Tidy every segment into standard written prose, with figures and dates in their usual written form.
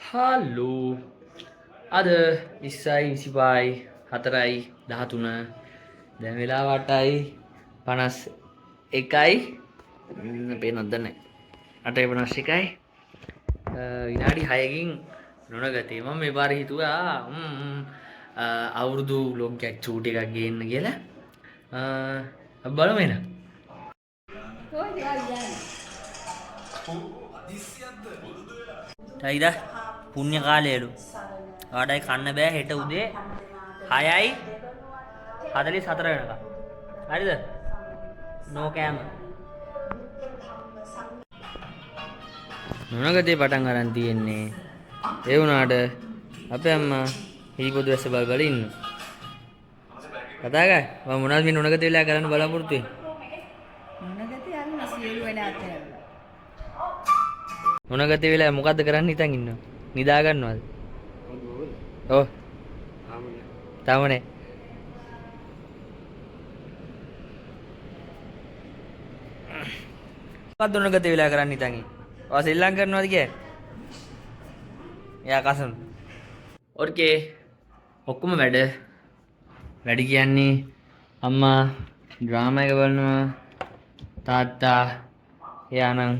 හාලෝ අද 20යි 25යි 4යි 13 දැන් වෙලාව 8යි 51යි පේනවද නැහැ 8යි 51යි විනාඩි 6කින් නොනගතේ මම මේ පාර හිතුවා අවුරුදු vlog එකක් චූට් එකක් ගේන්න කියලා අපි බලමු එහෙනම් ටයිදා පුණ්‍ය කාලයලු ආඩයි කන්න බෑ හෙට උදේ 6යි 44 වෙනකම් හරිද නෝ කෑම නොනගතේ පටන් අරන් තියෙන්නේ ඒ වුණාට අපේ අම්මා හිරිපොදු ඇස්ස බල බල ඉන්න කතා කර මම මොනවද මේ නොනගත වෙලා කරන්න බලාපොරොත්තු වෙන්නේ නොනගත වෙලා මොකද්ද කරන්න හිතන් ඉන්නව නිදා ගන්නවද ඔව් තාමනේ මොකද්ද නොනගත වෙලා කරන්න හිතන් ඉන්නේ ඔයා ශ්‍රී ලංකාව කරනවද කියන්නේ එයා කසන ඕකේ ඔක්කොම වැඩ කියන්නේ අම්මා ඩ්‍රාමා එක බලනවා තාත්තා එයා නම්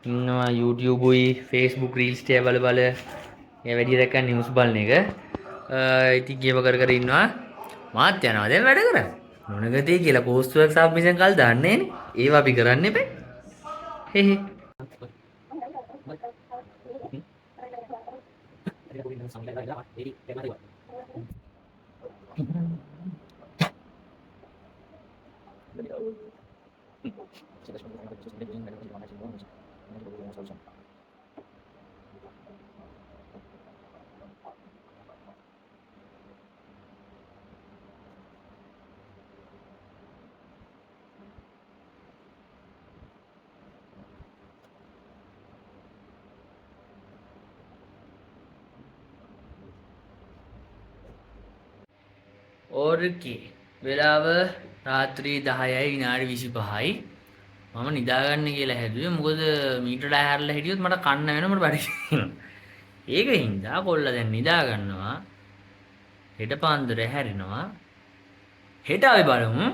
ඉන්නවා YouTube උයි Facebook Reels ටික බල බල එයා වැඩි දැක්ක නිවුස් බලන එක ඉතින් ගේම කර කර ඉන්නවා මාත් යනවා දැන් වැඩ කරන්න මොනගතේ කියලා පෝස්ට් එකක් සබ්මිෂන් කල් දාන්නේ නෑනේ ඒවා අපි කරන්න එපේ හේ ඕර්කේ වෙලාව රාත්‍රී 10යි විනාඩි 25යි මම නිදාගන්න කියලා හැදුවේ මොකද මීටර 10 හැරලා හිටියොත් මට කන්න වෙනවා මට බඩ ඒක හින්දා කොල්ලා දැන් නිදා ගන්නවා හෙට පාන්දර හැරෙනවා හෙට අපි බලමු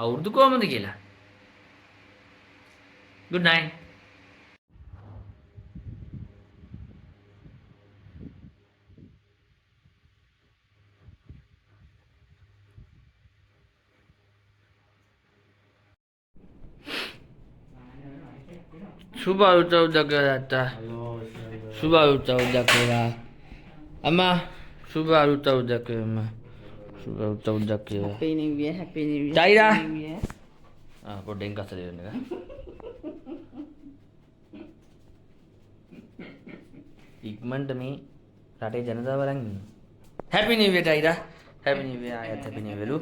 අවුරුදු කොහමද කියලා good night Suba utau dagarata. Suba utau dakara. Amma suba utau dakara. Suba utau dakara. Happy New Year, Happy New Year. Taira. Happy New Year. පොඩ්ඩෙන් කස දෙන්න එක. ඉක්මනට මේ රටේ ජනතාව බලන් ඉන්න. Happy New Year Taira. Happy New Year ආයත් Happy New Year ලු.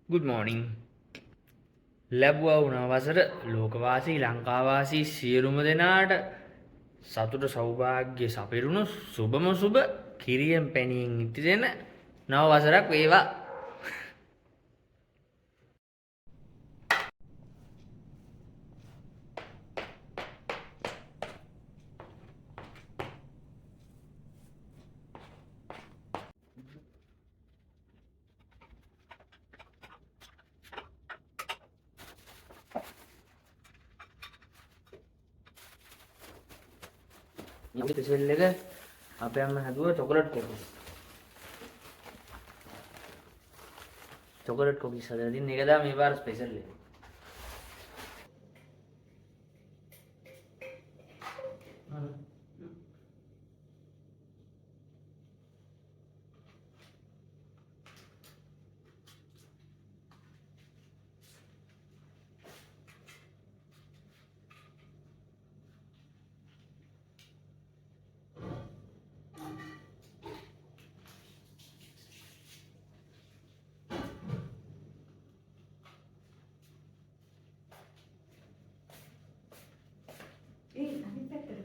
Good morning. ලැබුවා වුණා වසර ලෝකවාසී ලංකාවාසී සියලුම දෙනාට සතුට සෞභාග්‍ය සපිරුණු සුබම සුබ කිරියෙන් පැණියෙන් ඉතිරෙන නව වසරක් වේවා. මේ ස්පෙෂල් එක අපේ අම්මා හදුවා චොකලට් කෝකිස්. චොකලට් කෝකිස් හදලා තින්නේ ඒක තමයි මේ පාර ස්පෙෂල් එක.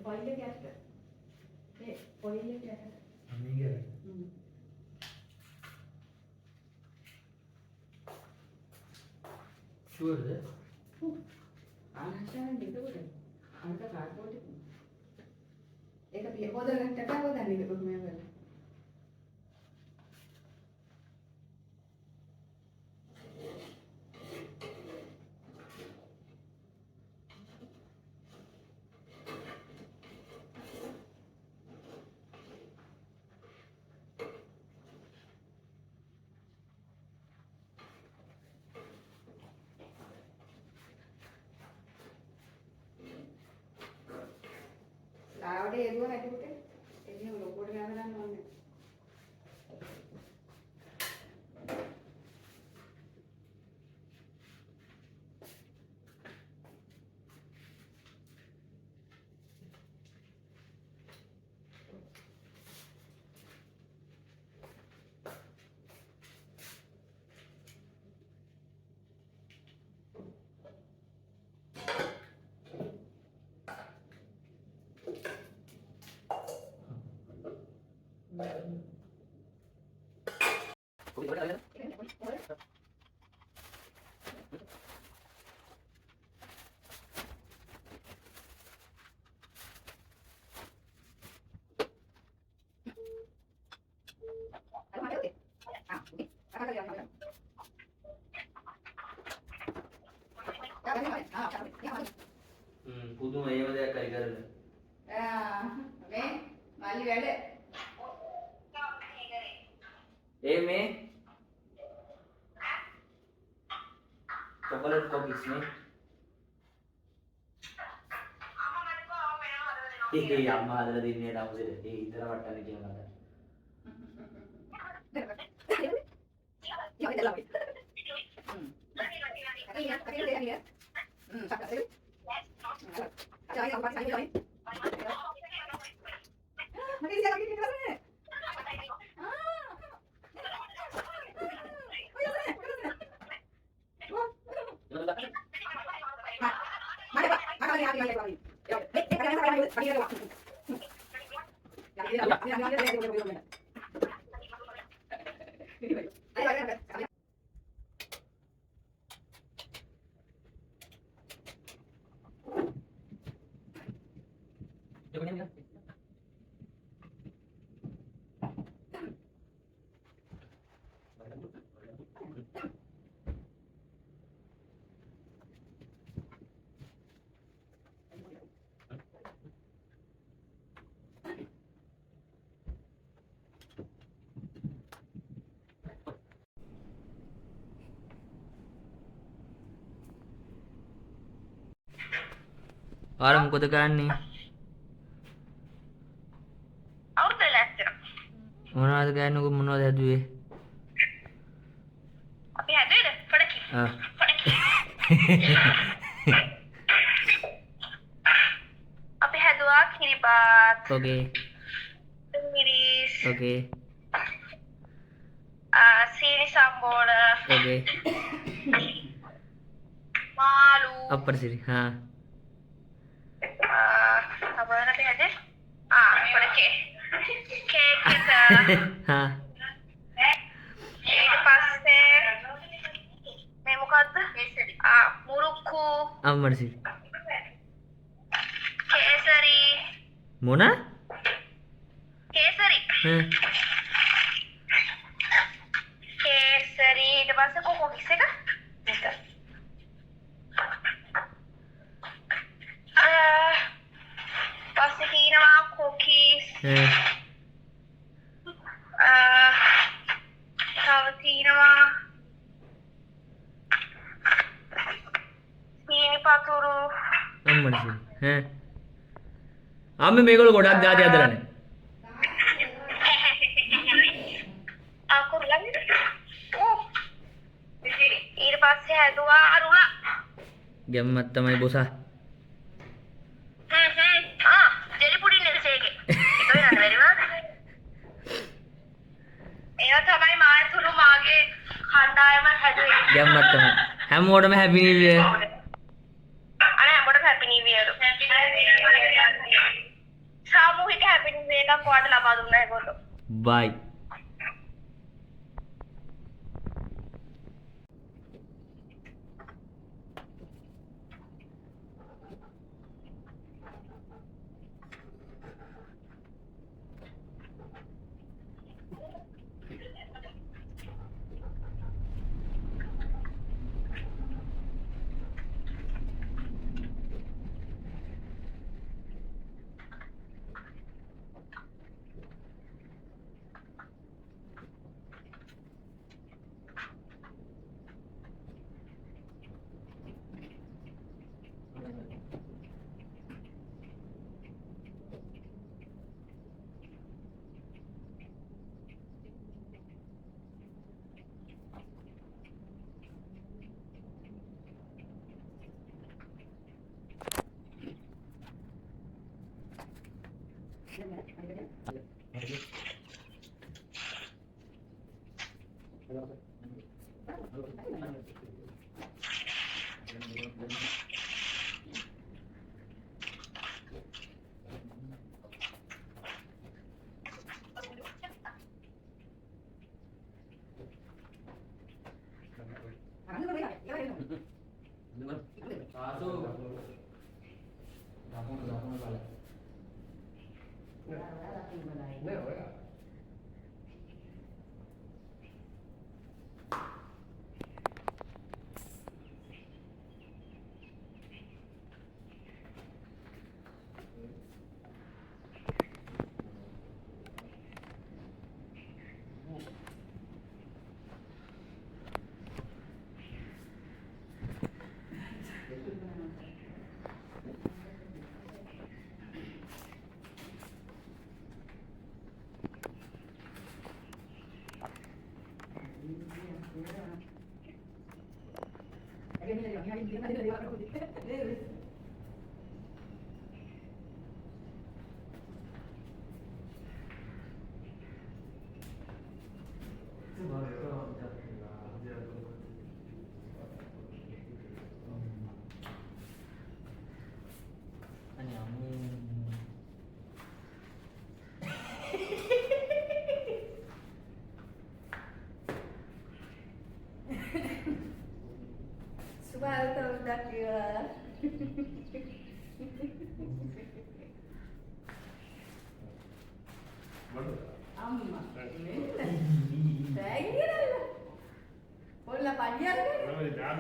කොයිල් එක යන්න. ඒ කොයිල් එක යන්න. මේක ෂුවර්ද? ආනෂාවෙන් දෙකවල. අන්ත කාඩ්බෝඩ් එක. ඒක පිය හොදලා ටටා හොදන්නේ ඒක කොහොමද කරන්නේ? ආවඩේ එළුව හැටියට එළිය ලොකුවට ගන්න ඕනේ. පුදුම ඒව දෙයක් කරි කරලා. මේ මල්ලි වැඩ. ඒ මේ chocolate cookies නේ. ඒ අම්මා හදලා දෙන්නේ ඩවුසෙට. ඒ ඉතර වට්ටන්න කියලා නේද? ආර මොකද ගන්නේ? අවුරුද්ද ලැස්තිර. මොනවද ගන්නේ? මොනවද හැදුවේ? අපි හැදුවේද? පොඩකි. ආ. අපි හැදුවා කිරිබාත්. ඕකේ. මිරිස්. ඕකේ. සීනි සම්බෝල. ඕකේ. මාළු. අප්පර සිරි. හා. apa nanti aja pada cake kita හා. ඊට පස්සේ මේ මොකද්ද මුරුක්කු අම්මර සිරි. කේසරි මොන? කේසරි හ්ම්. කේසරි ඊට පස්සේ කොකෝ කිස් එක මෙතන පස්සේ තියෙනවා කොකීස් හ්ම්. තව තියෙනවා සීනි පතුරු අම්මර සිරි. හා. අම්මේ මේගොල්ලෝ ගොඩක් જાති හදලානේ. අකුරුලන්නේ ඊට පස්සේ හැදුවා අරුලා ගැම්මත් තමයි බොසා. ජෙලි පුඩින් නේද සේකේ ඒක වෙනද වැඩි වුණාද ඒවා තමයි මායතුරු මාගේ කණ්ඩායම හැදුවේ ගැම්මත් තමයි. හැමෝටම හැපි නිව් ඉයර්. අනේ හැමෝටම happy new year bye. Suara udah kira. Amma. Thank Pola padiar kan?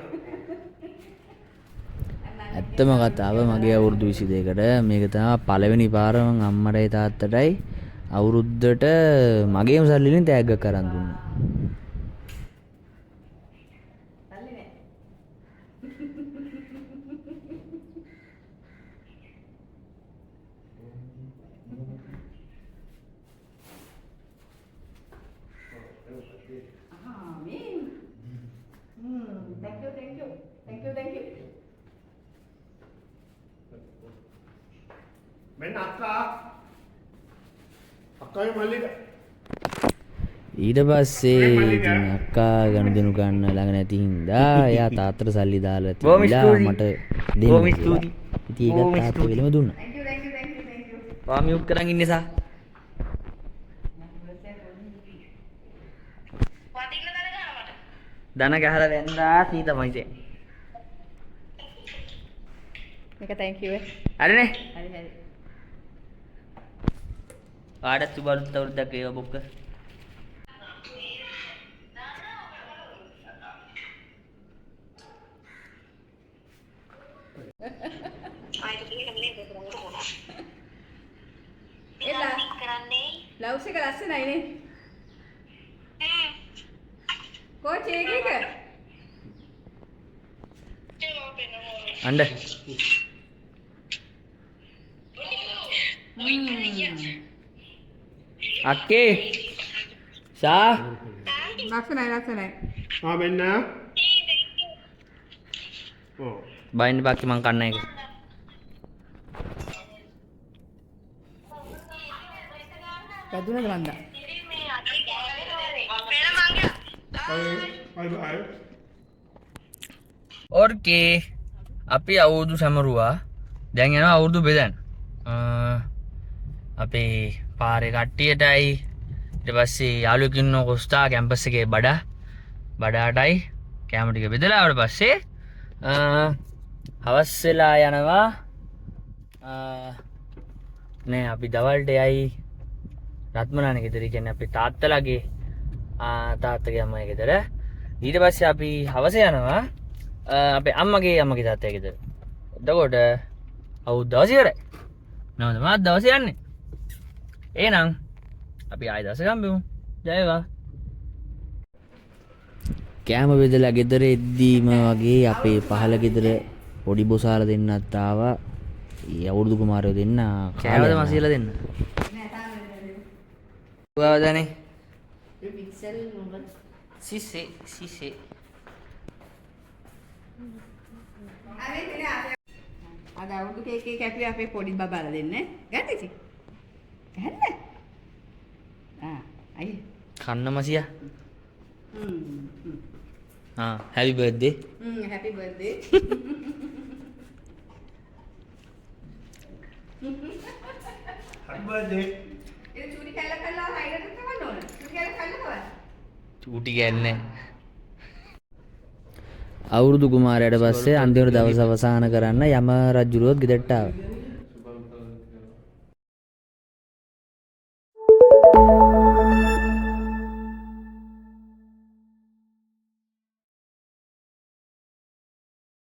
ඇත්තම කතාව මගේ අවුරුදු 22කට මේක තමයි පළවෙනි පාර මම අම්මටයි තාත්තටයි අවුරුද්දට මගේම සල්ලි වලින් තෑග්ගක් අරන් දුන්නා. Tali නේ. Amin. Thank you. මෙන්න අක්කාගේ මල්ලික ඊට පස්සේ ඉතින් අක්කා ගනුදෙනු ගන්න ළඟ නැති හින්දා එයා තාත්තට සල්ලි දාලා තිබිලා මට දෙන්න. බොහොම ස්තුතියි. ඉතින් ඒක තාත්තා වෙලම දුන්නා. Thank you. වා මියුට් කරන් ඉන්නේ සා. වදින්න දර ගන්න මට. දන ගහලා වැන්දා සී තමයි ඉතින්. මේක thank you. හරිනේ. හරි. ආඩත් සුබ අවුරුද්දක් වේවා බොක්ක. එලා කරන්නේ බ්ලවුස් එක ලස්සනයි නේ. කොච් එක අඬ. අක්කේ සා ලස්සනයි. මෙන්න ඔව් බයින්න බාකි මං කන්න එක. වැදුනද මන්දා? බයි ඕකේ අපි අවුරුදු සැමරුවා. දැන් යනවා අවුරුදු බෙදන්න. අපේ පාරේ කට්ටියටයි ඊට පස්සේ යාළුවෙක් ඉන්නව කොස්තා කැම්පස් එකේ බඩාටයි කැම ටික බෙදලා ආවට පස්සේ හවස් වෙලා යනවා නෑ අපි දවල්ට යයි රත්මලානේ ගෙදර කියන්නේ අපේ තාත්තලාගේ තාත්තගේ අම්මගේ ගෙදර. ඊට පස්සේ අපි හවස යනවා අපේ අම්මගේ තාත්තගේ ගෙදර. එතකොට අවුරුදු දවස් ඉවරයි. නේද මාත් දවස් යන්නේ. එහෙනම් අපි ආයෙ දවස් ගම්බෙමු. ජය වේවා. කෑම බෙදලා ගෙදර එද්දීම වගේ අපේ පහළ ගෙදර පොඩි බොසාල දෙන්නත් ආවා. ඒ අවුරුදු කුමාරයෝ දෙන්න කෑවද මසීලා දෙන්න. නෑ තාම නෑ. පුවාදනේ. ඒ පික්සල් නෝබල්. සිසේ. අනේ තිනේ අද අවුරුදු කේක් එක කැපුවේ අපේ පොඩි බබාලා දෙන්නේ. ගන්න ඉතින්. ගන්න. අයි. කන්න මසියා. හැපි බර්ත්ඩේ. හැපි බර්ත්ඩේ. Happy birthday. ඒක චූටි කැල්ල හයිලට තවන්න ඕන. චූටි කැල්ල කවන්න. චූටි කියන්නේ. අවුරුදු කුමාරයාට පස්සේ අන්තිම දවස් අවසන් කරන්න යම රජුරුවත් ගෙදරට ආවා.